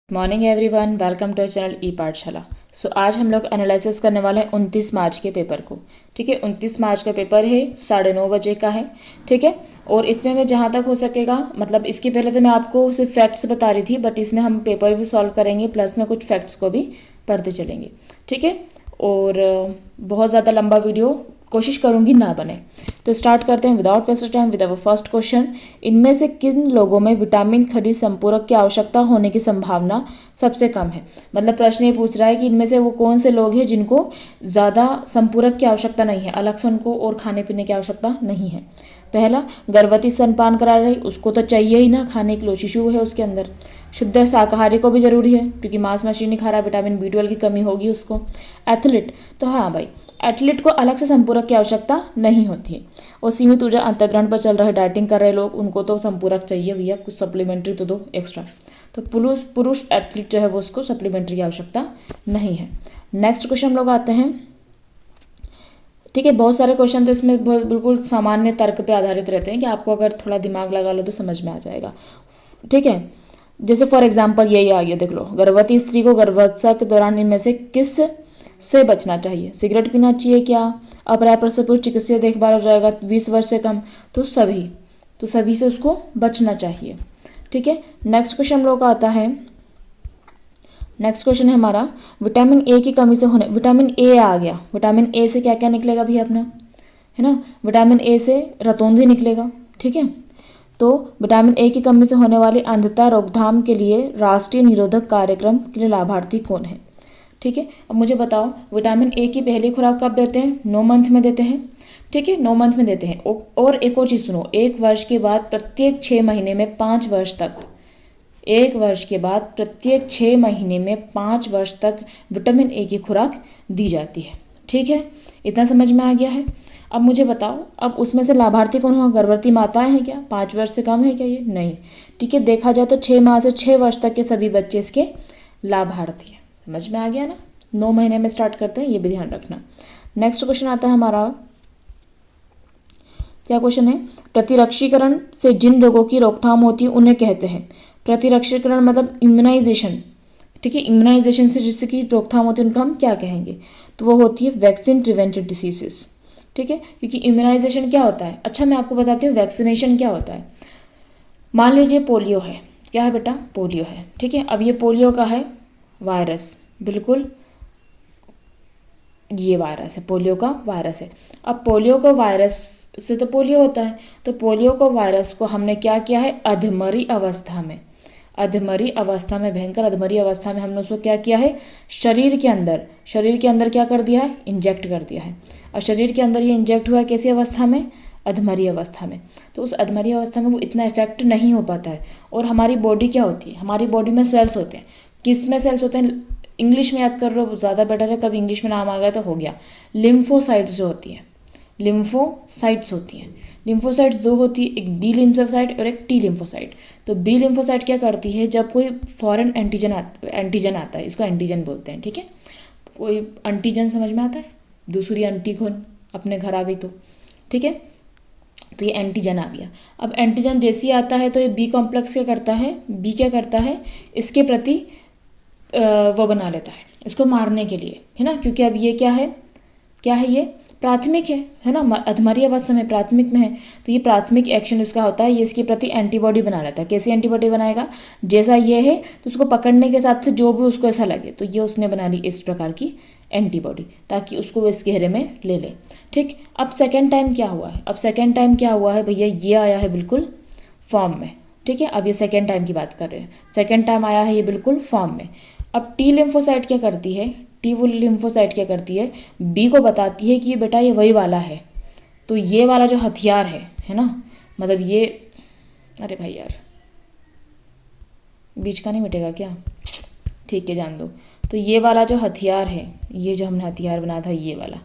Morning everyone, welcome to channel e Pathshala. So आज हम लोग एनालिसिस करने वाले हैं 29 मार्च के पेपर को। ठीक है, 29 मार्च का पेपर है, 9:30 बजे का है। ठीक है, और इसमें मैं जहाँ तक हो सकेगा, मतलब इसके पहले तो मैं आपको सिर्फ फैक्ट्स बता रही थी, बट इसमें हम पेपर भी सॉल्व करेंगे, प्लस में कुछ फैक्ट्स को भी पढ़ते चलेंगे। ठीक है, और बहुत ज़्यादा लंबा वीडियो कोशिश करूँगी ना बने। तो स्टार्ट करते हैं without waste time with our first question. इनमें से किन लोगों में विटामिन खनिज संपूरक की आवश्यकता होने की संभावना सबसे कम है। मतलब प्रश्न ये पूछ रहा है कि इनमें से वो कौन से लोग हैं जिनको ज़्यादा संपूरक की आवश्यकता नहीं है, अलग से उनको और खाने पीने की आवश्यकता नहीं है। पहला, गर्भवती स्तनपान करा रही, उसको तो चाहिए ही ना खाने के लिए, शिशु है उसके अंदर। शुद्ध शाकाहारी को भी जरूरी है क्योंकि मांस मछली नहीं खा रहा, विटामिन B12 की कमी होगी उसको। एथलीट, तो हाँ भाई, एथलीट को अलग से संपूरक की आवश्यकता नहीं होती है। और सीमित ऊर्जा अंतर्ग्रहण पर चल रहे, डाइटिंग कर रहे लोग, उनको तो संपूरक चाहिए भैया, कुछ सप्लीमेंट्री तो दो एक्स्ट्रा। तो पुरुष एथलीट जो है वो उसको सप्लीमेंट्री की आवश्यकता नहीं है। नेक्स्ट क्वेश्चन हम लोग आते हैं। ठीक है, बहुत सारे क्वेश्चन तो इसमें बिल्कुल सामान्य तर्क पे आधारित रहते हैं कि आपको अगर थोड़ा दिमाग लगा लो तो समझ में आ जाएगा। ठीक है, जैसे फॉर एग्जाम्पल यही आ गया, देख लो, गर्भवती स्त्री को गर्भावस्था के दौरान इनमें से किस से बचना चाहिए? सिगरेट पीना चाहिए क्या? अपर्याप्त प्रसव पूर्व चिकित्सीय देखभाल हो जाएगा 20 वर्ष से कम, तो सभी से उसको बचना चाहिए। ठीक है, नेक्स्ट क्वेश्चन हम लोग का आता है। नेक्स्ट क्वेश्चन है हमारा, विटामिन ए की कमी से होने, विटामिन ए आ गया, विटामिन ए से क्या क्या निकलेगा भी अपना, है ना? विटामिन ए से रतौंधी निकलेगा। ठीक है, तो विटामिन ए की कमी से होने वाली अंधता रोकथाम के लिए राष्ट्रीय निरोधक कार्यक्रम के लिए लाभार्थी कौन है? ठीक है, अब मुझे बताओ, विटामिन ए की पहली खुराक कब देते हैं? 9 मंथ में देते हैं। ठीक है, 9 मंथ में देते हैं। और एक और चीज़ सुनो, 1 वर्ष के बाद प्रत्येक 6 महीने में 5 वर्ष तक, 1 वर्ष के बाद प्रत्येक 6 महीने में 5 वर्ष तक विटामिन ए की खुराक दी जाती है। ठीक है, इतना समझ में आ गया है। अब मुझे बताओ, अब उसमें से लाभार्थी कौन होगा? गर्भवती माताएं हैं क्या? 5 वर्ष से कम है क्या ये? नहीं। ठीक है, देखा जाए तो 6 माह से 6 वर्ष तक के सभी बच्चे इसके लाभार्थी हैं। समझ में आ गया ना? 9 महीने में स्टार्ट करते हैं, ये भी ध्यान रखना। नेक्स्ट क्वेश्चन आता है हमारा, क्या क्वेश्चन है? प्रतिरक्षीकरण से जिन रोगों की रोकथाम होती है उन्हें कहते हैं, प्रतिरक्षीकरण मतलब इम्यूनाइजेशन। ठीक है, इम्यूनाइजेशन से जिसकी रोकथाम होती है उनको हम क्या कहेंगे? तो वो होती है वैक्सीन प्रिवेंटेड डिसीजेस। ठीक है, क्योंकि इम्यूनाइजेशन क्या होता है? अच्छा, मैं आपको बताती हूँ वैक्सीनेशन क्या होता है। मान लीजिए पोलियो है, क्या है बेटा? पोलियो है। ठीक है, अब ये पोलियो का है वायरस, बिल्कुल ये वायरस है, पोलियो का वायरस है। अब पोलियो का वायरस से तो पोलियो होता है, तो पोलियो को वायरस को हमने क्या किया है? अधमरी अवस्था में, भयंकर अधमरी अवस्था में हमने उसको क्या किया है? शरीर के अंदर क्या कर दिया है? इंजेक्ट कर दिया है। और शरीर के अंदर ये इंजेक्ट हुआ है कैसी अवस्था में? अधमरी अवस्था में। तो उस अधमरी अवस्था में वो इतना इफेक्ट नहीं हो पाता है। और हमारी बॉडी क्या होती है? हमारी बॉडी में सेल्स होते हैं। किस में सेल्स होते हैं? इंग्लिश में याद कर लो, ज़्यादा बेटर है, कभी इंग्लिश में नाम आ गया तो हो गया। लिम्फोसाइट्स जो होती हैं, लिम्फोसाइट्स होती हैं। लिम्फोसाइट्स दो होती है, एक बी लिम्फोसाइट और एक टी लिम्फोसाइट। तो बी लिम्फोसाइट क्या करती है? जब कोई फॉरेन एंटीजन आता है, इसको एंटीजन बोलते हैं। ठीक है, कोई एंटीजन समझ में आता है? दूसरी एंटीगोन अपने घर आ गई तो, ठीक है, तो ये एंटीजन आ गया। अब एंटीजन जैसे ही आता है तो ये बी कॉम्प्लेक्स क्या करता है? इसके प्रति वो बना लेता है, इसको मारने के लिए, है ना? क्योंकि अब ये क्या है? ये प्राथमिक है ना? अधमरी अवस्था में प्राथमिक में है, तो ये प्राथमिक एक्शन इसका होता है, ये इसके प्रति एंटीबॉडी बना लेता है। कैसी एंटीबॉडी बनाएगा? जैसा ये है तो उसको पकड़ने के हिसाब से जो भी उसको ऐसा लगे, तो ये उसने बना ली इस प्रकार की एंटीबॉडी, ताकि उसको वो इस घेरे में ले ले। ठीक, अब सेकेंड टाइम क्या हुआ है? भैया ये आया है बिल्कुल फॉर्म में। ठीक है, अब ये सेकेंड टाइम की बात कर रहे हैं, सेकेंड टाइम आया है ये बिल्कुल फॉर्म में। अब टी लिम्फोसाइट क्या करती है? बी को बताती है कि ये बेटा ये वही वाला है, तो ये वाला जो हथियार है ना, मतलब ये, अरे भाई यार, बीच का नहीं मिटेगा क्या? ठीक है, जान दो। तो ये वाला जो हथियार है, ये जो हमने हथियार बनाया था ये वाला,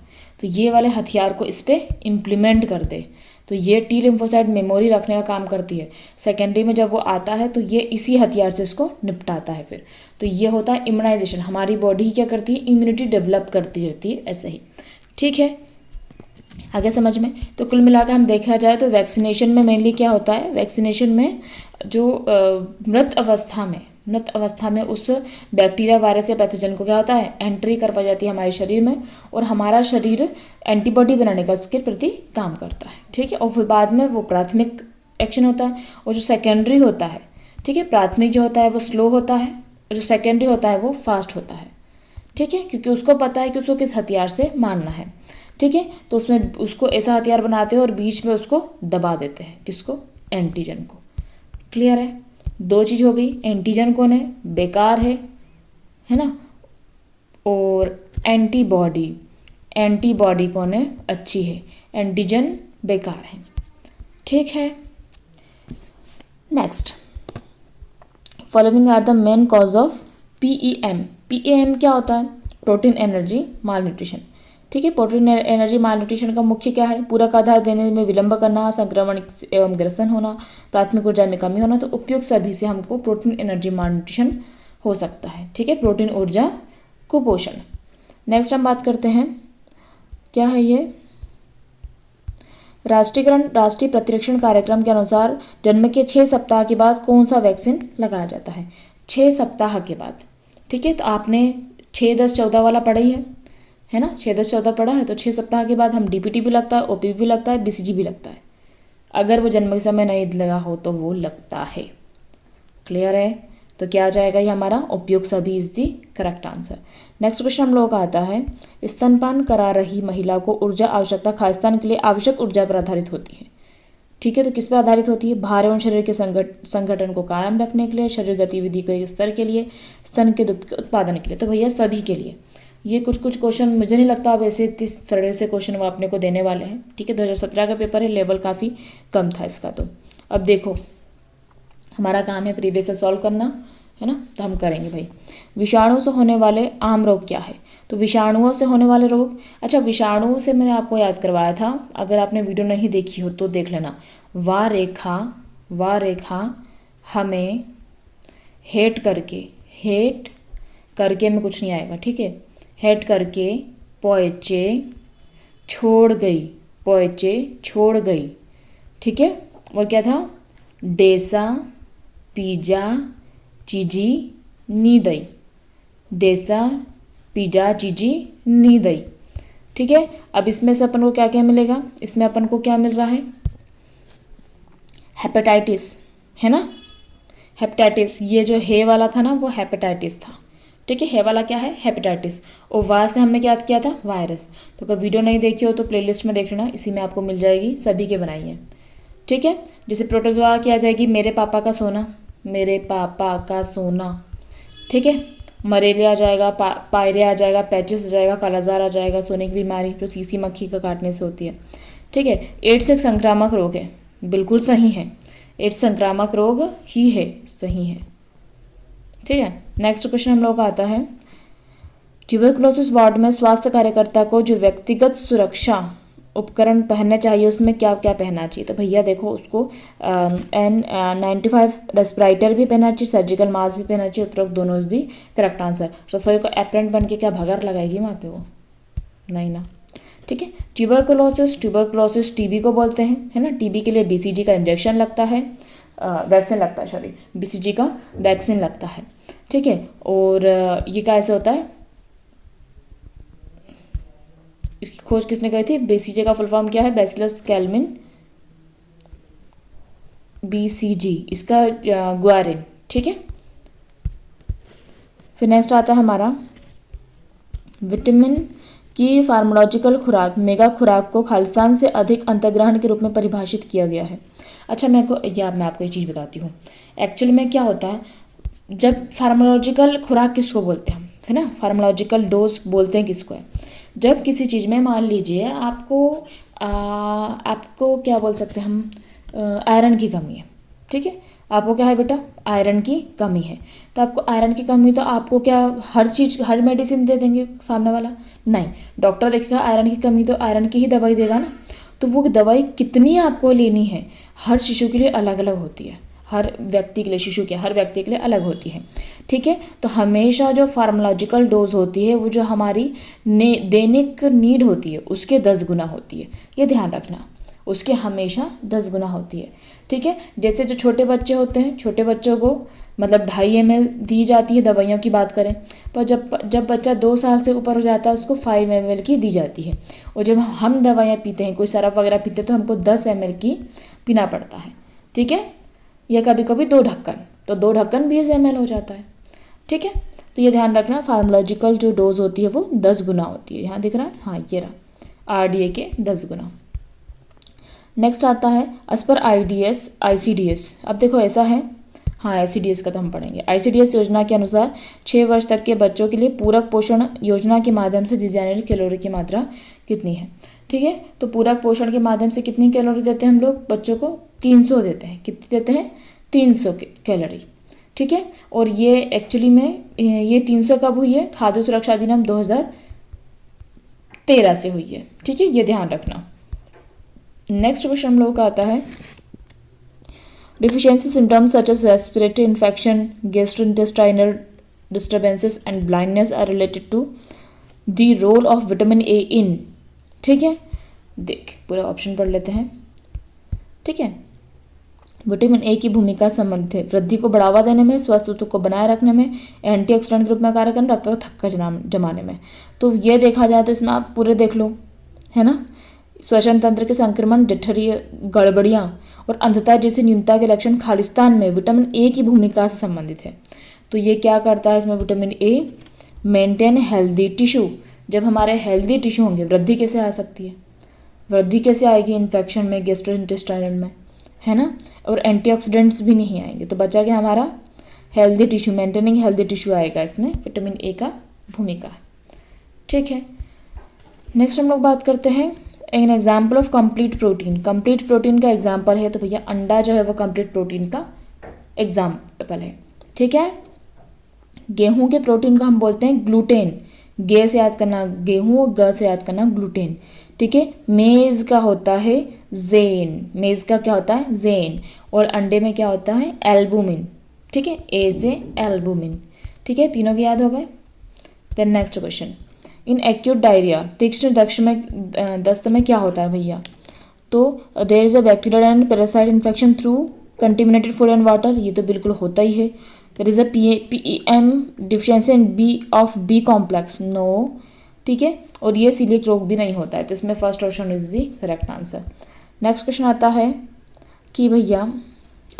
तो ये वाले हथियार को इस पर इम्प्लीमेंट कर दे, तो ये टी लिम्फोसाइट मेमोरी रखने का काम करती है। सेकेंडरी में जब वो आता है तो ये इसी हथियार से इसको निपटाता है फिर। तो ये होता है इम्यूनाइजेशन। हमारी बॉडी क्या करती है? इम्यूनिटी डेवलप करती रहती है, ऐसे ही। ठीक है, आगे समझ में। तो कुल मिलाकर हम देखा जाए तो वैक्सीनेशन में मेनली क्या होता है? वैक्सीनेशन में जो मृत अवस्था में मृत अवस्था में उस बैक्टीरिया, वायरस या पैथोजन को क्या होता है, एंट्री करवाई जाती है हमारे शरीर में, और हमारा शरीर एंटीबॉडी बनाने का उसके प्रति काम करता है। ठीक है, और फिर बाद में वो प्राथमिक एक्शन होता है, और जो सेकेंडरी होता है, ठीक है, प्राथमिक जो होता है वो स्लो होता है, और जो सेकेंडरी होता है वो फास्ट होता है। ठीक है, क्योंकि उसको पता है कि उसको किस हथियार से मारना है। ठीक है, तो उसमें उसको ऐसा हथियार बनाते हैं और बीच में उसको दबा देते हैं, किसको, एंटीजन को। क्लियर है, दो चीज़ हो गई, एंटीजन कौन है, बेकार है ना, और एंटीबॉडी, एंटीबॉडी कौन है, अच्छी है, एंटीजन बेकार है। ठीक है, next, following are the main cause of PEM. PEM क्या होता है, प्रोटीन एनर्जी माल न्यूट्रिशन। ठीक है, प्रोटीन एनर्जी माल न्यूट्रिशन का मुख्य क्या है, पूरक आधार देने में विलंब करना, संक्रमण एवं ग्रसन होना, प्राथमिक ऊर्जा में कमी होना। तो उपयुक्त सभी से हमको प्रोटीन एनर्जी माल न्यूट्रिशन हो सकता है। ठीक है, प्रोटीन ऊर्जा कुपोषण। नेक्स्ट हम बात करते हैं, क्या है ये, राष्ट्रीय प्रतिरक्षण कार्यक्रम के अनुसार जन्म के 6 सप्ताह के बाद कौन सा वैक्सीन लगाया जाता है, 6 सप्ताह के बाद। ठीक है, तो आपने 6, 10, 14 वाला पढ़ा ही है ना, 6, 10, 14 पढ़ा है, तो 6 सप्ताह के बाद हम डीपीटी भी लगता है, ओपीवी भी लगता है, बीसीजी भी लगता है। अगर वो जन्म के समय नहीं लगा हो तो वो लगता है। क्लियर है, तो क्या आ जाएगा ये हमारा, उपयुक्त सभी is the correct answer. Next question हम लोगों का आता है, स्तनपान करा रही महिला को ऊर्जा आवश्यकता खाद्यान्न के लिए आवश्यक ऊर्जा पर आधारित होती है। ठीक है, तो किस पर आधारित होती है, भार एवं शरीर के संगठन को कायम रखने के लिए, शरीर गतिविधि के स्तर के लिए, स्तन के दुग्ध के उत्पादन के लिए। तो भैया सभी के लिए। ये कुछ क्वेश्चन मुझे नहीं लगता अब ऐसे 30 सरल से क्वेश्चन वो अपने को देने वाले हैं। ठीक है, 2017 का पेपर है, लेवल काफ़ी कम था इसका। तो अब देखो, हमारा काम है प्रीवियस से सॉल्व करना, है ना, तो हम करेंगे भाई। विषाणु से होने वाले आम रोग क्या है, तो विषाणुओं से होने वाले रोग, अच्छा विषाणुओं से मैंने आपको याद करवाया था, अगर आपने वीडियो नहीं देखी हो तो देख लेना। वा रेखा हमें हेट करके में कुछ नहीं आएगा। ठीक है, हेट करके पोएचे छोड़ गई। ठीक है, और क्या था, डेसा पिज़्ज़ा चीजी नी दई, डेसा पिज़्ज़ा चीजी नी दई। ठीक है, अब इसमें से अपन को क्या क्या मिलेगा, इसमें अपन को क्या मिल रहा है, हेपेटाइटिस, है ना, हेपेटाइटिस। ये जो हे वाला था ना वो हेपेटाइटिस था। ठीक है, हे वाला क्या है, हेपेटाइटिस। और वाह से हमने क्या किया था, वायरस। तो अगर वीडियो नहीं देखी हो तो प्लेलिस्ट में देख लेना, इसी में आपको मिल जाएगी, सभी के बनाई है। ठीक है, जैसे प्रोटोजोआ की आ जाएगी मेरे पापा का सोना। ठीक है, मलेरिया आ जाएगा, पायरिया आ जाएगा, पैचिस आ जाएगा, कालाजार आ जाएगा, सोने की बीमारी जो सीसी मक्खी का काटने से होती है। ठीक है, एड्स एक संक्रामक रोग है, बिल्कुल सही है, एड्स संक्रामक रोग ही है, सही है। ठीक है, नेक्स्ट क्वेश्चन हम लोग का आता है, ट्यूबरकुलोसिस वार्ड में स्वास्थ्य कार्यकर्ता को जो व्यक्तिगत सुरक्षा उपकरण पहनने चाहिए उसमें क्या क्या पहनना चाहिए, तो भैया देखो उसको N95 रेस्पिरेटर भी पहनना चाहिए, सर्जिकल मास्क भी पहनना चाहिए, उपरोक्त दोनों इज दी करेक्ट आंसर। रसोई को एप्रन बन के क्या भगार लगाएगी वहाँ पे, वो नहीं ना। ठीक है, ट्यूबरकुलोसिस टीबी को बोलते हैं, है ना, टीबी के लिए बीसीजी का इंजेक्शन लगता है, वैक्सीन लगता है, सॉरी बीसीजी का वैक्सीन लगता है। ठीक है, और ये कैसे होता है, इसकी खोज किसने करी थी, बीसीजी का फुल फॉर्म क्या है, बैसिलस कैल्विन बीसीजी, इसका ग्वारिन। ठीक है, फिर नेक्स्ट आता है हमारा, विटामिन की फार्माकोलॉजिकल खुराक मेगा खुराक को खालिस्तान से अधिक अंतर्ग्रहण के रूप में परिभाषित किया गया है। अच्छा मैं आपको एक चीज़ बताती हूँ, एक्चुअली में क्या होता है, जब फार्माकोलॉजिकल खुराक किसको बोलते हैं, है ना, फार्माकोलॉजिकल डोज बोलते हैं किसको है, जब किसी चीज़ में मान लीजिए आपको क्या बोल सकते हैं हम, आयरन की कमी है। ठीक है, आपको क्या है बेटा, आयरन की कमी है, तो आपको आयरन की कमी, तो आपको क्या हर मेडिसिन दे देंगे सामने वाला, नहीं, डॉक्टर देखेगा आयरन की कमी तो आयरन की ही दवाई देगा ना। तो वो दवाई कितनी आपको लेनी है, हर शिशु के लिए अलग अलग होती है, हर व्यक्ति के लिए, शिशु के हर व्यक्ति के लिए अलग होती है। ठीक है, तो हमेशा जो फार्माकोलॉजिकल डोज होती है वो जो हमारी दैनिक नीड होती है उसके 10 गुना होती है, ये ध्यान रखना, उसके हमेशा 10 गुना होती है। ठीक है, जैसे जो छोटे बच्चे होते हैं, छोटे बच्चों को मतलब 2.5 ml दी जाती है दवाइयों की बात करें, पर जब बच्चा 2 साल से ऊपर हो जाता है उसको 5 ml की दी जाती है। और जब हम दवाइयाँ पीते हैं, कोई सरफ वगैरह पीते हैं, तो हमको 10 ml की पीना पड़ता है, ठीक है। या कभी कभी 2 ढक्कन, तो 2 ढक्कन 20 ml हो जाता है, ठीक है। तो ये ध्यान रखना, फार्मोलॉजिकल जो डोज होती है वो 10 गुना होती है। यहाँ दिख रहा है, हाँ ये रहा, RDA के 10 गुना। नेक्स्ट आता है एज पर ICDS। अब देखो ऐसा है, हाँ ICDS का तो हम पढ़ेंगे। ICDS योजना के अनुसार 6 वर्ष तक के बच्चों के लिए पूरक पोषण योजना के माध्यम से दी जाने वाली कैलोरी की मात्रा कितनी है, ठीक है। तो पूरक पोषण के माध्यम से कितनी कैलोरी देते हैं हम लोग बच्चों को? 300 देते हैं। कितनी देते हैं? 300 कैलोरी, ठीक है। और ये एक्चुअली में ये 300 कब हुई है? खाद्य सुरक्षा अधिनियम 2013 से हुई है, ठीक है, ये ध्यान रखना। नेक्स्ट क्वेश्चन हम लोगों का आता है deficiency symptoms such as respiratory infection, gastrointestinal disturbances and blindness are related to the role of vitamin A in, ठीक है। देख पूरा ऑप्शन पढ़ लेते हैं, ठीक है। विटामिन ए की भूमिका संबंधित है वृद्धि को बढ़ावा देने में, स्वस्थ ऊतक को बनाए रखने में, एंटीऑक्सीडेंट के रूप में कार्य करने, रक्त को थक्का जमाने में। तो ये देखा जाए तो इसमें आप पूरे देख लो, है ना। श्वसन तंत्र के संक्रमण, जठरीय गड़बड़ियाँ और अंधता जैसी न्यूनता के लक्षण खालिस्तान में विटामिन ए की भूमिका से संबंधित है। तो ये क्या करता है इसमें vitamin A? Maintain healthy tissue. जब हमारे हेल्दी टिश्यू होंगे, वृद्धि कैसे आ सकती है? वृद्धि कैसे आएगी? इन्फेक्शन में, गैस्ट्रोइंटेस्टाइनल में, है ना। और एंटीऑक्सीडेंट्स भी नहीं आएंगे, तो बचा क्या हमारा? Healthy tissue, maintaining healthy tissue आएगा इसमें, विटामिन ए का भूमिका है, ठीक है। नेक्स्ट हम लोग बात करते हैं an example of complete protein. Complete protein का एग्जाम्पल है तो भैया अंडा जो है वो कंप्लीट प्रोटीन का एग्जाम्पल है, ठीक है। गेहूं के प्रोटीन को हम बोलते हैं ग्लूटेन। गे से याद करना गेहूं और ग से याद करना ग्लूटेन, ठीक है। मेज का होता है जेन, मेज का क्या होता है? जेन। और अंडे में क्या होता है? एल्बुमिन, ठीक है, ए से एल्बुमिन, ठीक है। तीनों के याद हो गए। Then next question, in acute diarrhoea, तीक्ष्ण दस्त में क्या होता है भैया? तो there is a bacterial and parasite infection through contaminated food and water, ये तो बिल्कुल होता ही है। There is a PEM deficiency in B complex, no, ठीक है। और ये सीलिएक रोग भी नहीं होता है, तो इसमें first option is the correct answer. Next question आता है कि भैया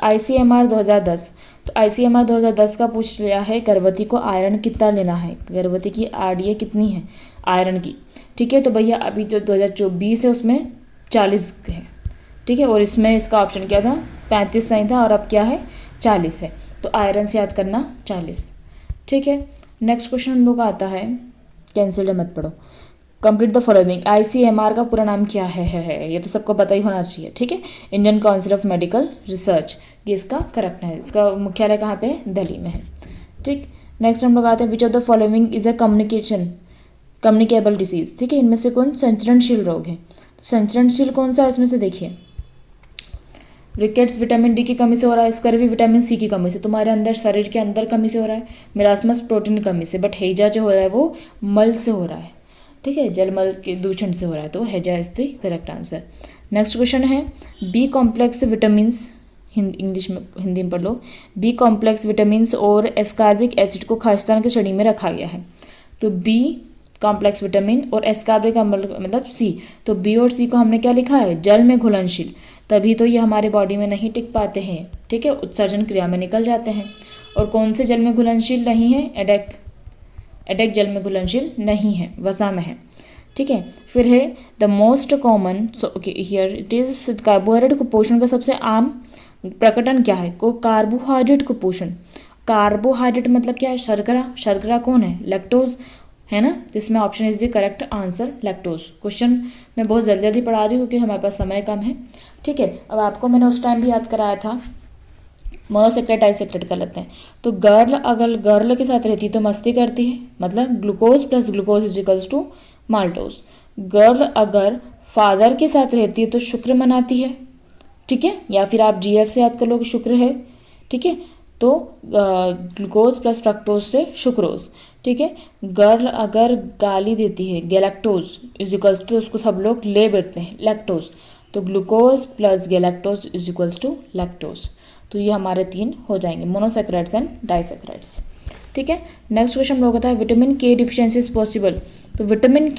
ICMR 2010, तो ICMR 2010 का पूछ लिया है गर्भवती को आयरन कितना लेना है, गर्भवती की RDA कितनी है आयरन की, ठीक है। तो भैया अभी जो 2024 है उसमें 40 है, ठीक है। और इसमें इसका ऑप्शन क्या था? 35 नहीं था, और अब क्या है? 40 है। तो आयरन से याद करना 40, ठीक है। नेक्स्ट क्वेश्चन हम लोग का आता है, कैंसिल्ड मत पढ़ो, कंप्लीट द फॉलोइंग। ICMR का पूरा नाम क्या है? ये तो सबको पता ही होना चाहिए, ठीक है। Indian council of medical research, ये इसका करेक्ट है। इसका मुख्यालय कहाँ पे है? दिल्ली में है, ठीक। नेक्स्ट हम लोग आते हैं विच of the following is a communicable disease, ठीक है। इनमें से कौन संचरणशील रोग है? तो संचरणशील कौन सा है इसमें से? देखिए, रिकेट्स विटामिन डी की कमी से हो रहा है, स्कर्वी विटामिन सी की कमी से, तुम्हारे अंदर शरीर के अंदर कमी से हो रहा है, मिरास्मस प्रोटीन की कमी से, बट हैजा जो हो रहा है वो मल से हो रहा है, ठीक है, जलमल के दूषण से हो रहा है, तो हैजा is the correct answer. Next question है बी कॉम्प्लेक्स विटामिन्स, इंग्लिश में हिंदी में पढ़ लो। बी कॉम्प्लेक्स विटामिन्स और एस्कॉर्बिक एसिड को खालिस्तान की श्रेणी में रखा गया है। तो बी कॉम्प्लेक्स विटामिन और एस्कॉर्बिक मतलब सी, तो बी और सी को हमने क्या लिखा है? जल में घुलनशील, तभी तो ये हमारे बॉडी में नहीं टिक पाते हैं, ठीक है, उत्सर्जन क्रिया में निकल जाते हैं। और कौन से जल में घुलनशील नहीं है? एडेक जल में घुलनशील नहीं है, वसा में है, ठीक है। फिर है the most common, so okay here it is carbohydrate कुपोषण का सबसे आम प्रकटन क्या है? को कार्बोहाइड्रेट कुपोषण। कार्बोहाइड्रेट मतलब क्या है? शर्करा। शर्करा कौन है? लैक्टोज, है ना। जिसमें option is the correct answer, lactose. Question मैं बहुत जल्दी जल्दी पढ़ा रही हूँ क्योंकि हमारे पास समय कम है, ठीक है। अब आपको मैंने उस टाइम भी याद कराया था, मोनोसेक्रेट डाइसेक्रेट कर लेते हैं। तो गर्ल अगर गर्ल के साथ रहती है तो मस्ती करती है, मतलब glucose plus glucose is equals to maltose. Girl अगर फादर के साथ रहती है तो शुक्र मनाती है, ठीक है, या फिर आप GF से याद कर लो कि शुक्र है, ठीक है। तो ग्लूकोज प्लस फ्रक्टोज से शुक्रोज, ठीक है। गर्ल अगर गाली देती है, गैलेक्टोज इज इक्वल्स टू, उसको सब लोग ले बैठते हैं, लैक्टोज। तो glucose plus galactose is equals to lactose. तो ये हमारे 3 हो जाएंगे, मोनोसैकेराइड्स एंड डाइसैकेराइड्स। ठीक है, नेक्स्ट क्वेश्चन हम लोग का था विटामिन के डिफिशियंसी इज पॉसिबल। तो विटामिन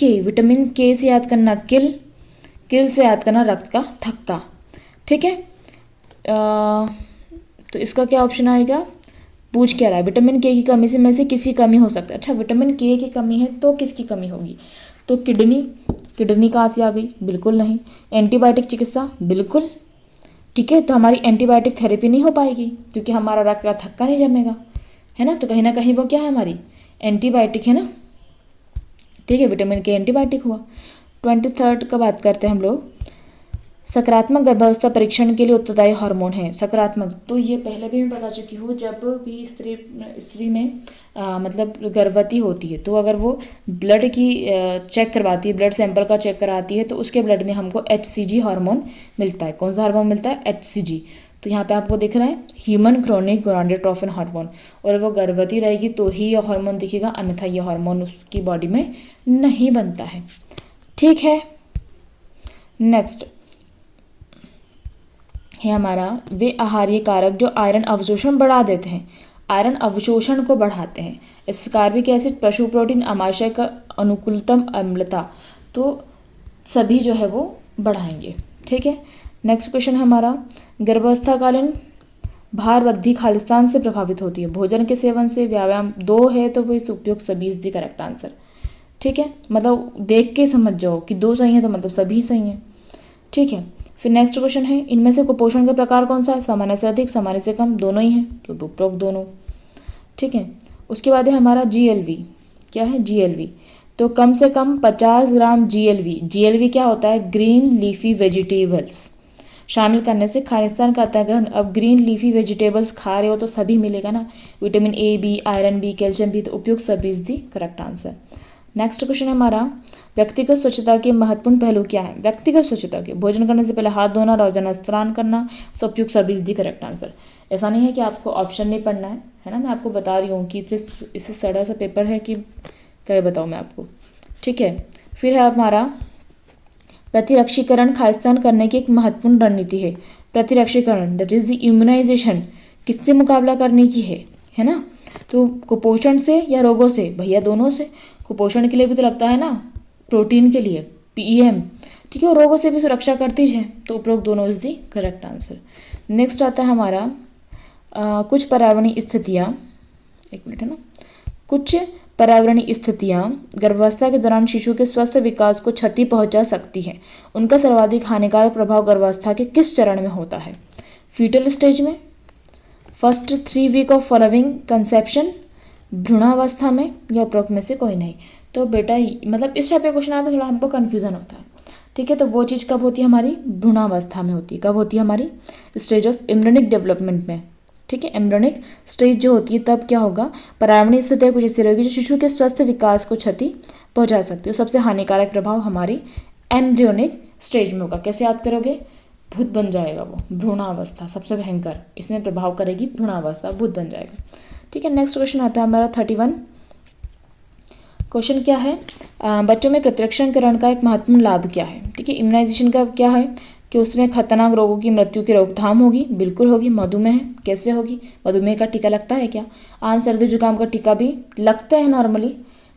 के से याद करना किल से याद करना रक्त का थक्का। ठीक है, तो इसका क्या ऑप्शन आएगा, पूछ क्या रहा है, विटामिन के की कमी से में से किसी कमी हो सकता है। अच्छा, विटामिन के की कमी है तो किसकी कमी होगी, तो किडनी कहाँ से आ गई, बिल्कुल नहीं। एंटीबायोटिक चिकित्सा, बिल्कुल। ठीक है, तो हमारी एंटीबायोटिक थेरेपी नहीं हो पाएगी क्योंकि हमारा रक्त का थक्का नहीं जमेगा, है ना। तो कहीं ना कहीं वो क्या है, हमारी एंटीबायोटिक है ना। ठीक है, विटामिन के एंटीबायोटिक हुआ। 23 का बात करते हैं हम लोग, सकारात्मक गर्भावस्था परीक्षण के लिए उत्तरदायी हार्मोन है। सकारात्मक, तो ये पहले भी मैं बता चुकी हूँ, जब भी स्त्री में मतलब गर्भवती होती है तो अगर वो ब्लड की चेक करवाती है, ब्लड सैंपल का चेक कराती है, तो उसके ब्लड में हमको HCG हार्मोन मिलता है। कौन सा हार्मोन मिलता है, HCG। तो यहाँ पे आपको दिख रहा है ह्यूमन क्रोनिक गोनाडोट्रोपिन हार्मोन, और वो गर्भवती रहेगी तो ही यह हार्मोन दिखेगा, अन्यथा यह हार्मोन उसकी बॉडी में नहीं बनता है। ठीक है, नेक्स्ट है हमारा वे आहारीय कारक जो आयरन अवशोषण बढ़ा देते हैं, आयरन अवशोषण को बढ़ाते हैं। एस्कॉर्बिक एसिड, पशु प्रोटीन, अमाशय का अनुकूलतम अम्लता, तो सभी जो है वो बढ़ाएंगे। ठीक है, नेक्स्ट क्वेश्चन हमारा गर्भावस्थाकालीन भार वृद्धि खालिस्तान से प्रभावित होती है, भोजन के सेवन से, व्यायाम। 2 है तो वो इस उपयुक्त सभी इज द करेक्ट आंसर। ठीक है, मतलब देख के समझ जाओ कि 2 सही है तो मतलब सभी सही हैं। ठीक है, फिर नेक्स्ट क्वेश्चन है इनमें से कुपोषण का प्रकार कौन सा है, सामान्य से अधिक, सामान्य से कम, दोनों ही हैं, तो उपरोक्त दोनों। ठीक है, उसके बाद है हमारा GLV। क्या है, GLV, तो कम से कम 50 ग्राम GLV क्या होता है, ग्रीन लीफी वेजिटेबल्स शामिल करने से खालिस्तान का अत्यग्रहण। अब ग्रीन लीफी वेजिटेबल्स खा रहे हो तो सभी मिलेगा ना, vitamin A, B, iron B, calcium B, तो उपयुक्त सभी is the correct answer. Next question है हमारा व्यक्तिगत स्वच्छता के महत्वपूर्ण पहलू क्या है। व्यक्तिगत स्वच्छता के, भोजन करने से पहले हाथ धोना, रोजाना स्नान करना, सब उपयुक्त सभी इज दी करेक्ट आंसर। ऐसा नहीं है कि आपको ऑप्शन नहीं पढ़ना है ना, मैं आपको बता रही हूँ कि इससे सड़ा सा पेपर है कि क्या बताऊँ मैं आपको। ठीक है, फिर है हमारा प्रतिरक्षीकरण खालिस्तान करने की एक महत्वपूर्ण रणनीति है। प्रतिरक्षीकरण दैट इज द इम्यूनाइजेशन, किससे मुकाबला करने की है ना, तो कुपोषण से या रोगों से, भैया दोनों से। कुपोषण के लिए भी तो लगता है ना, प्रोटीन के लिए PEM। ठीक है, और रोगों से भी सुरक्षा करती है, तो उपरोक्त दोनों is the correct answer. Next आता है हमारा कुछ पर्यावरणीय स्थितियाँ, एक मिनट है ना, कुछ पर्यावरणीय स्थितियाँ गर्भावस्था के दौरान शिशु के स्वस्थ विकास को क्षति पहुंचा सकती हैं। उनका सर्वाधिक हानिकारक प्रभाव गर्भावस्था के किस चरण में होता है, फीटल स्टेज में, first 3 week of following conception, भ्रूणावस्था में, या उपरोक्त में से कोई नहीं। तो बेटा मतलब इस टाइप का क्वेश्चन आता है थोड़ा हमको कन्फ्यूजन होता है। ठीक है, तो वो चीज़ कब होती है, हमारी भ्रूणावस्था में होती है। कब होती है, हमारी स्टेज ऑफ एम्ब्रियोनिक डेवलपमेंट में। ठीक है, एम्ब्रियोनिक स्टेज जो होती है तब क्या होगा, पर्यावरणीय स्थितियाँ कुछ इस तरह होगी जो शिशु के स्वस्थ विकास को क्षति पहुंचा सकती है। सबसे हानिकारक प्रभाव हमारी एम्ब्रियोनिक स्टेज में होगा। कैसे याद करोगे, भूत बन जाएगा वो, भ्रूणावस्था सबसे भयंकर, इसमें प्रभाव करेगी भ्रूणावस्था, भूत बन जाएगा। ठीक है, नेक्स्ट क्वेश्चन आता है हमारा 31। क्वेश्चन क्या है, बच्चों में प्रतिरक्षणकरण का एक महत्वपूर्ण लाभ क्या है। ठीक है, इम्यूनाइजेशन का क्या है कि उसमें खतरनाक रोगों की मृत्यु की रोकथाम होगी, बिल्कुल होगी। मधुमेह कैसे होगी, मधुमेह का टीका लगता है क्या, आम सर्दी जुकाम का टीका भी लगता है नॉर्मली,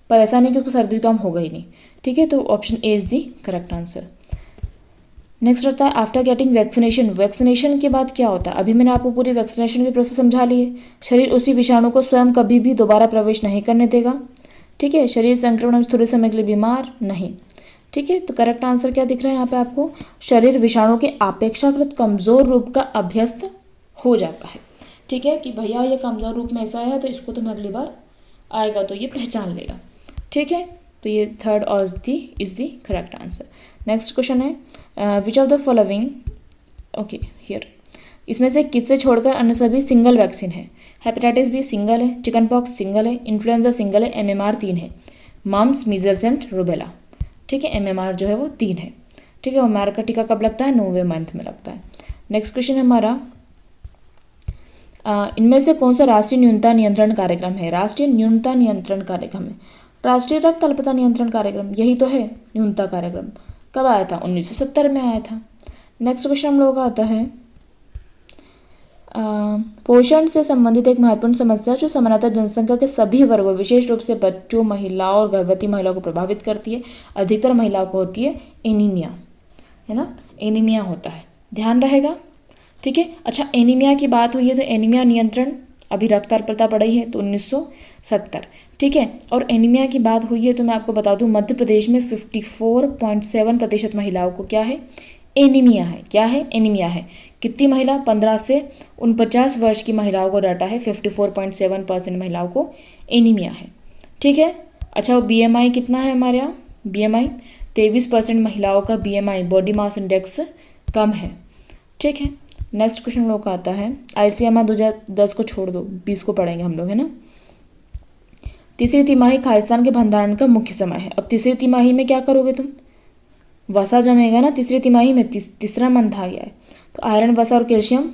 पर ऐसा नहीं कि उसको सर्दी जुकाम होगा ही नहीं। ठीक है, तो option A is the correct answer. Next होता है आफ्टर गेटिंग वैक्सीनेशन। वैक्सीनेशन के बाद क्या होता है, अभी मैंने आपको पूरी वैक्सीनेशन की प्रोसेस समझा ली है। शरीर उसी विषाणु को स्वयं कभी भी दोबारा प्रवेश नहीं करने देगा। ठीक है, शरीर संक्रमण में थोड़े समय के लिए बीमार नहीं। ठीक है, तो करेक्ट आंसर क्या दिख रहा है यहाँ पे आपको, शरीर विषाणु के अपेक्षाकृत कमजोर रूप का अभ्यस्त हो जाता है। ठीक है, कि भैया ये कमजोर रूप में ऐसा है तो इसको तो मैं अगली बार आएगा तो ये पहचान लेगा। ठीक है, तो ये थर्ड और is the correct answer. Next question है which of the following, okay here, इसमें से किससे छोड़कर अन्य सभी सिंगल वैक्सीन है। हेपेटाइटिस बी सिंगल है, चिकन पॉक्स सिंगल है, इन्फ्लुएंजा सिंगल है, MMR 3 है, मम्स मीजल्स एंड रूबेला। ठीक है, MMR जो है वो 3 है। ठीक है, MMR का टीका कब लगता है, 9वें मंथ में लगता है। नेक्स्ट क्वेश्चन हमारा इनमें से कौन सा राष्ट्रीय न्यूनता नियंत्रण कार्यक्रम है। राष्ट्रीय न्यूनता नियंत्रण कार्यक्रम है राष्ट्रीय रक्त अल्पता नियंत्रण कार्यक्रम, यही तो है न्यूनता कार्यक्रम। कब आया था, 1970 में आया था। नेक्स्ट क्वेश्चन हम लोग का आता है पोषण से संबंधित एक महत्वपूर्ण समस्या जो सामान्यतः जनसंख्या के सभी वर्गों, विशेष रूप से बच्चों, महिलाओं और गर्भवती महिलाओं को प्रभावित करती है। अधिकतर महिलाओं को होती है एनीमिया, है ना, एनीमिया होता है, ध्यान रहेगा। ठीक है, अच्छा एनीमिया की बात हुई है तो एनीमिया नियंत्रण अभी रक्त अल्पता पड़ी है तो 1970। ठीक है, और एनीमिया की बात हुई है तो मैं आपको बता दूं मध्य प्रदेश में 54.7% महिलाओं को क्या है, एनीमिया है। क्या है, एनीमिया है। कितनी महिला, 15 से 49 वर्ष की महिलाओं को डाटा है 54.7% महिलाओं को एनीमिया है। ठीक है, अच्छा वो बीएमआई कितना है हमारे यहाँ, बीएमआई 23% महिलाओं का बीएमआई बॉडी मास इंडेक्स कम है। ठीक है, नेक्स्ट क्वेश्चन हम लोग का आता है आईसीएमआर 2010 को छोड़ दो, 20 को पढ़ेंगे हम लोग, है ना। तीसरी तिमाही खालिस्तान के भंडारण का मुख्य समय है। अब तीसरी तिमाही में क्या करोगे तुम, वसा जमेगा ना तीसरी तिमाही में, तीसरा मंथ आ गया है तो आयरन, वसा और कैल्शियम,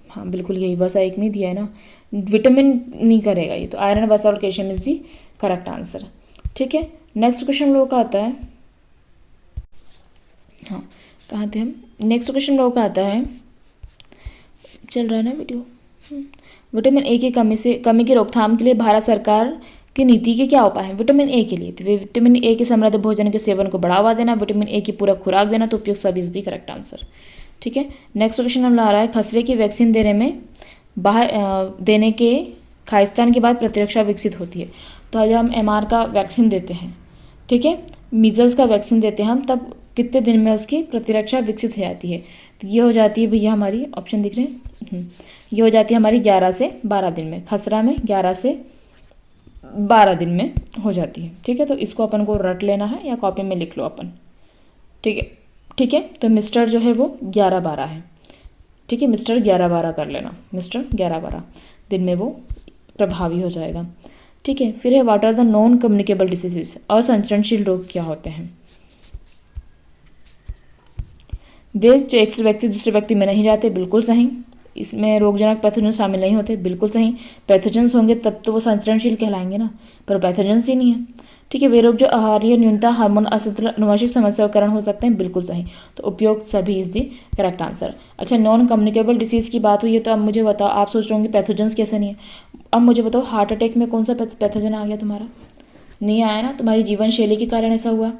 हाँ बिल्कुल यही, वसा एक में दिया है ना, विटामिन नहीं करेगा ये, तो आयरन, वसा और calcium is the correct answer. ठीक है, नेक्स्ट क्वेश्चन लोगों का आता है, हाँ कहाँ थे हम, नेक्स्ट क्वेश्चन लोगों का आता है, चल रहा है ना वीडियो। विटामिन ए की कमी की रोकथाम के लिए भारत सरकार की नीति के क्या उपाय हैं। विटामिन ए के लिए तो विटामिन ए के समृद्ध भोजन के सेवन को बढ़ावा देना, विटामिन ए की पूरक खुराक देना, तो उपयुक्त सभी इज दी करेक्ट आंसर। ठीक है, नेक्स्ट क्वेश्चन हम ला रहा है खसरे की वैक्सीन देने के खालिस्तान के बाद प्रतिरक्षा विकसित होती है। तो जब हम एमआर का वैक्सीन देते हैं, ठीक है, मीजल्स का वैक्सीन देते हैं हम, तब कितने दिन में उसकी प्रतिरक्षा विकसित हो जाती है, तो ये हो जाती है भैया हमारी, ऑप्शन दिख रहे हैं, ये हो जाती है हमारी 11 से 12 दिन में, खसरा में 11 से 12 दिन में हो जाती है। ठीक है, तो इसको अपन को रट लेना है या कॉपी में लिख लो अपन। ठीक है, ठीक है, तो मिस्टर जो है वो 11-12 है। ठीक है, मिस्टर 11-12 कर लेना, मिस्टर 11-12 दिन में वो प्रभावी हो जाएगा। ठीक है, फिर है what are the non communicable diseases, असंचरणशील रोग क्या होते हैं। वे जो एक व्यक्ति दूसरे व्यक्ति में नहीं जाते, बिल्कुल सही। इसमें रोगजनक पैथोजन शामिल नहीं होते, बिल्कुल सही। पैथोजन्स होंगे तब तो वो संचरणशील कहलाएंगे ना, पर पैथोजन्स ही नहीं है। ठीक है, वे रोग जो आहारीय न्यूनता, हार्मोन असंतुलन, अनुवांशिक समस्या के कारण हो सकते हैं, बिल्कुल सही। तो उपयुक्त सभी इज दी करेक्ट आंसर। अच्छा, नॉन कम्युनिकेबल डिसीज़ की बात हुई है तो अब मुझे बताओ, आप सोच रहे होंगे पैथोजन्स कैसे नहीं है। अब मुझे बताओ हार्ट अटैक में कौन सा पैथोजन आ गया तुम्हारा, नहीं आया ना, तुम्हारी जीवन शैली के कारण ऐसा हुआ।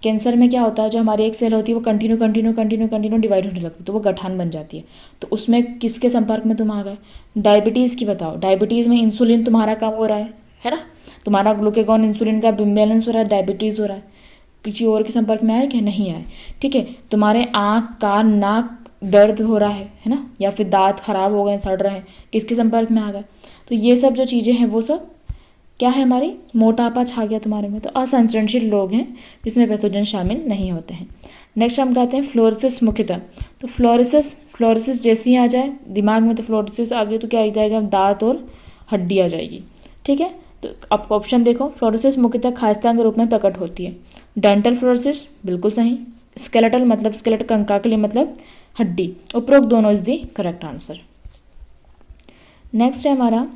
कैंसर में क्या होता है, जो हमारी एक सेल होती है वो कंटिन्यू डिवाइड होने लगती है, तो वो गठान बन जाती है। तो उसमें किसके संपर्क में तुम आ गए, डायबिटीज़ की बताओ। डायबिटीज़ में इंसुलिन तुम्हारा कम हो रहा है ना, तुम्हारा ग्लूकेगॉन इंसुलिन का इम्बैलेंस हो रहा है, डायबिटीज़ हो रहा है। किसी और के संपर्क में आए क्या, नहीं आए। ठीक है, तुम्हारे आँख, कान, नाक दर्द हो रहा है ना, या फिर दांत खराब हो गए, सड़ रहे हैं, किसके संपर्क में आ गए। तो ये सब जो चीज़ें हैं वो सब क्या है हमारी, मोटापा छा गया तुम्हारे में, तो असंचरणशील रोग हैं जिसमें पैथोजन शामिल नहीं होते हैं। नेक्स्ट हम कहते हैं फ्लोरोसिस मुख्यतः। तो फ्लोरोसिस जैसे ही आ जाए दिमाग में, तो फ्लोरोसिस आ गई तो क्या आ जाएगा, दांत और हड्डी आ जाएगी। ठीक है, तो आपको ऑप्शन देखो, फ्लोरोसिस मुख्यतः खालिस्तान के रूप में प्रकट होती है। डेंटल फ्लोरोसिस बिल्कुल सही। स्केलेटल मतलब स्केलेट कंका के लिए मतलब हड्डी, उपरोक्त दोनों is the correct answer. Next है हमारा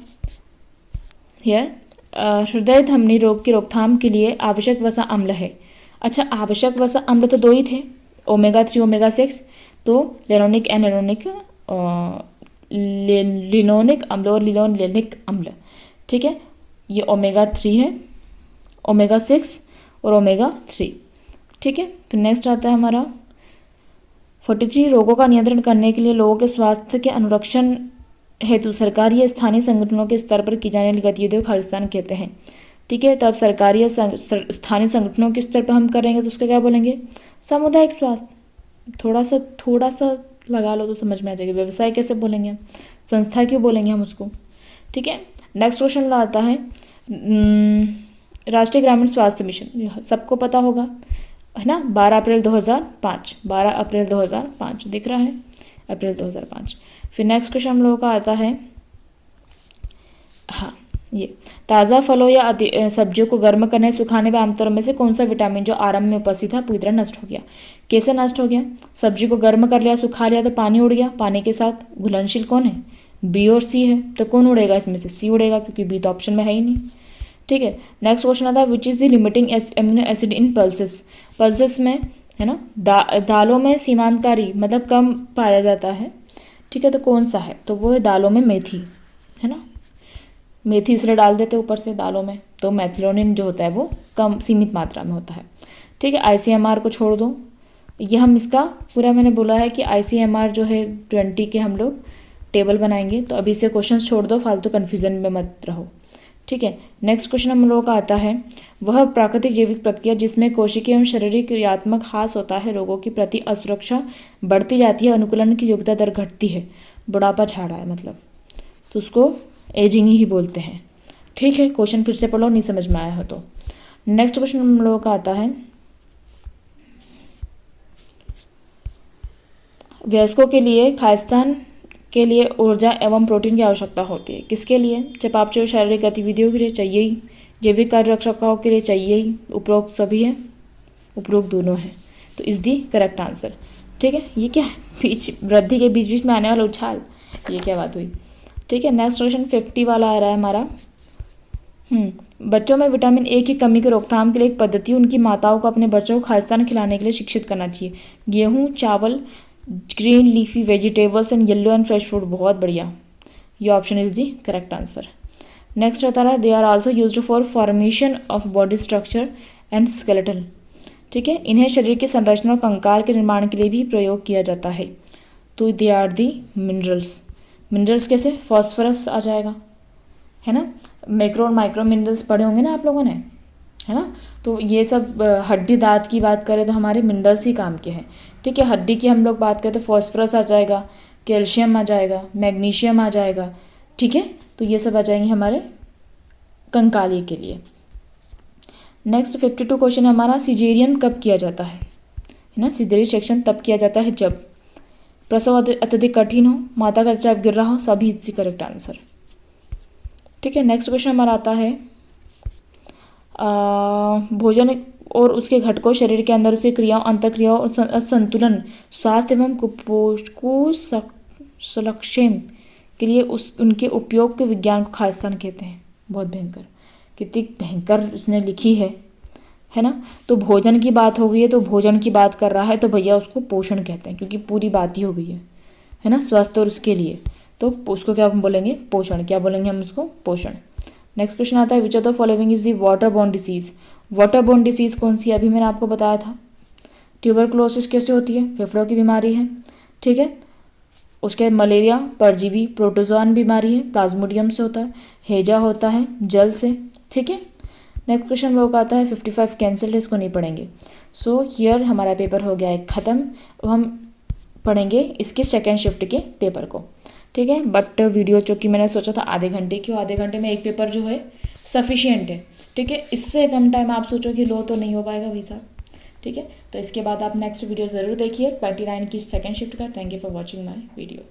हियर हृदय धमनी रोग की रोकथाम के लिए आवश्यक वसा अम्ल है। अच्छा, आवश्यक वसा अम्ल तो 2 ही थे, ओमेगा 3 ओमेगा 6, तो लिनोनिक एंड लिनोनिक अम्ल और लिनोलेनिक अम्ल। ठीक है, ये ओमेगा 3 है, ओमेगा 6 और ओमेगा 3। ठीक है, फिर नेक्स्ट आता है हमारा 43 रोगों का नियंत्रण करने के लिए लोगों के स्वास्थ्य के अनुरक्षण हेतु सरकारी या स्थानीय संगठनों के स्तर पर की जाने वाली गतिविधियों को खालिस्तान कहते हैं। ठीक है, तो अब सरकारी या स्थानीय संगठनों के स्तर पर हम करेंगे तो उसका क्या बोलेंगे, सामुदायिक स्वास्थ्य। थोड़ा सा लगा लो तो समझ में आ जाएगा। व्यवसाय कैसे बोलेंगे, संस्था क्यों बोलेंगे हम उसको। ठीक है, नेक्स्ट क्वेश्चन आता है राष्ट्रीय ग्रामीण स्वास्थ्य मिशन, सबको पता होगा है ना, 12 अप्रैल 2005 दिख रहा है, अप्रैल 2005। फिर नेक्स्ट क्वेश्चन हम लोगों का आता है, हाँ ये ताज़ा फलों या सब्जियों को गर्म करने सुखाने व आमतौर में से कौन सा विटामिन जो आरंभ में उपस्थित था पूरी तरह नष्ट हो गया। कैसे नष्ट हो गया, सब्जी को गर्म कर लिया, सुखा लिया तो पानी उड़ गया, पानी के साथ घुलनशील कौन है, बी और सी है, तो कौन उड़ेगा इसमें से, सी उड़ेगा क्योंकि बी तो ऑप्शन में है ही नहीं। ठीक है, नेक्स्ट क्वेश्चन आता है which is the limiting amino acid in pulses में है ना, दालों में सीमांतकारी मतलब कम पाया जाता है, ठीक है, तो कौन सा है, तो वो है दालों में मेथी, है ना। मेथी इसलिए डाल देते ऊपर से दालों में, तो मैथिलोनिन जो होता है वो कम सीमित मात्रा में होता है। ठीक है, ICMR को छोड़ दो, ये हम इसका पूरा मैंने बोला है कि ICMR जो है 20 के हम लोग टेबल बनाएंगे, तो अभी से क्वेश्चन छोड़ दो, फालतू कन्फ्यूजन में मत रहो। ठीक है, नेक्स्ट क्वेश्चन हम लोगों का आता है, वह प्राकृतिक जैविक प्रक्रिया जिसमें कोशिकीय एवं शारीरिक क्रियात्मक ह्रास होता है, रोगों के प्रति असुरक्षा बढ़ती जाती है, अनुकूलन की योग्यता दर घटती है, बुढ़ापा छा रहा है मतलब, तो उसको एजिंग ही बोलते हैं। ठीक है, क्वेश्चन फिर से पढ़ो, नहीं समझ में आया हो तो। नेक्स्ट क्वेश्चन हम लोगों का आता है, वयस्कों के लिए खालिस्तान के लिए ऊर्जा एवं प्रोटीन की आवश्यकता होती है, किसके लिए, चयापचय शारीरिक गतिविधियों के लिए चाहिए ही, जैविक कार्य रखरखाव के लिए चाहिए ही, उपरोक्त सभी है, उपरोक्त दोनों है, तो इज दी करेक्ट आंसर। ठीक है, ये क्या है, बीच वृद्धि के बीच बीच में आने वाला उछाल, ये क्या बात हुई। ठीक है, नेक्स्ट क्वेश्चन 50 वाला आ रहा है हमारा। बच्चों में विटामिन ए की कमी की रोकथाम के लिए एक पद्धति, उनकी माताओं को अपने बच्चों को खालिस्तान खिलाने के लिए शिक्षित करना चाहिए। गेहूँ, चावल, green leafy vegetables and yellow and fresh food, बहुत बढ़िया, ये option is the correct answer. Next आता है, they are also used for formation of body structure and skeletal. ठीक है, इन्हें शरीर की संरचना और कंकाल के निर्माण के लिए भी प्रयोग किया जाता है, तो they are the minerals. Minerals कैसे, फॉस्फोरस आ जाएगा, है ना, मैक्रो और माइक्रो मिनरल्स पढ़े होंगे ना आप लोगों ने, है ना, तो ये सब हड्डी दांत की बात करें तो हमारे मिनरल्स ही काम के हैं। ठीक है, हड्डी की हम लोग बात करें तो फॉस्फोरस आ जाएगा, कैल्शियम आ जाएगा, मैग्नीशियम आ जाएगा। ठीक है, तो ये सब आ जाएंगे हमारे कंकाली के लिए। नेक्स्ट 52 क्वेश्चन हमारा, सिजेरियन कब किया जाता है ना, सिजेरियन सेक्शन तब किया जाता है जब प्रसव अत्यधिक कठिन हो, माता का रक्तचाप गिर रहा हो, सभी इसकी करेक्ट आंसर। ठीक है, नेक्स्ट क्वेश्चन हमारा आता है, भोजन और उसके घटकों, शरीर के अंदर उसकी क्रियाओं, अंतक्रियाओं और संतुलन, स्वास्थ्य एवं कुपोषण के लिए उनके उपयोग के विज्ञान को खालिस्तान कहते हैं। बहुत भयंकर, कितनी भयंकर उसने लिखी है ना। तो भोजन की बात हो गई है, तो भोजन की बात कर रहा है तो भैया उसको पोषण कहते हैं, क्योंकि पूरी बात ही हो गई है ना, स्वास्थ्य और उसके लिए, तो उसको क्या हम बोलेंगे, पोषण, क्या बोलेंगे हम उसको, पोषण। नेक्स्ट क्वेश्चन आता है, which of the following is the water borne disease. Water borne disease कौन सी, अभी मैंने आपको बताया था, ट्यूबरकुलोसिस कैसे होती है, फेफड़ों की बीमारी है। ठीक है, उसके मलेरिया परजीवी प्रोटोजोआन बीमारी है, प्लाज्मोडियम से होता है, हैजा होता है जल से। ठीक है, नेक्स्ट क्वेश्चन लोग आता है 55 कैंसिल है, इसको नहीं पढ़ेंगे। सो हियर हमारा पेपर हो गया है ख़त्म, हम पढ़ेंगे इसके सेकेंड शिफ्ट के पेपर को। ठीक है, बट वीडियो चूँकि मैंने सोचा था आधे घंटे की, आधे घंटे में एक पेपर जो है सफिशिएंट है। ठीक है, इससे कम टाइम आप सोचो कि लो तो नहीं हो पाएगा भाई साहब। ठीक है, तो इसके बाद आप नेक्स्ट वीडियो ज़रूर देखिए 29 की सेकेंड शिफ्ट का। Thank you for watching my video.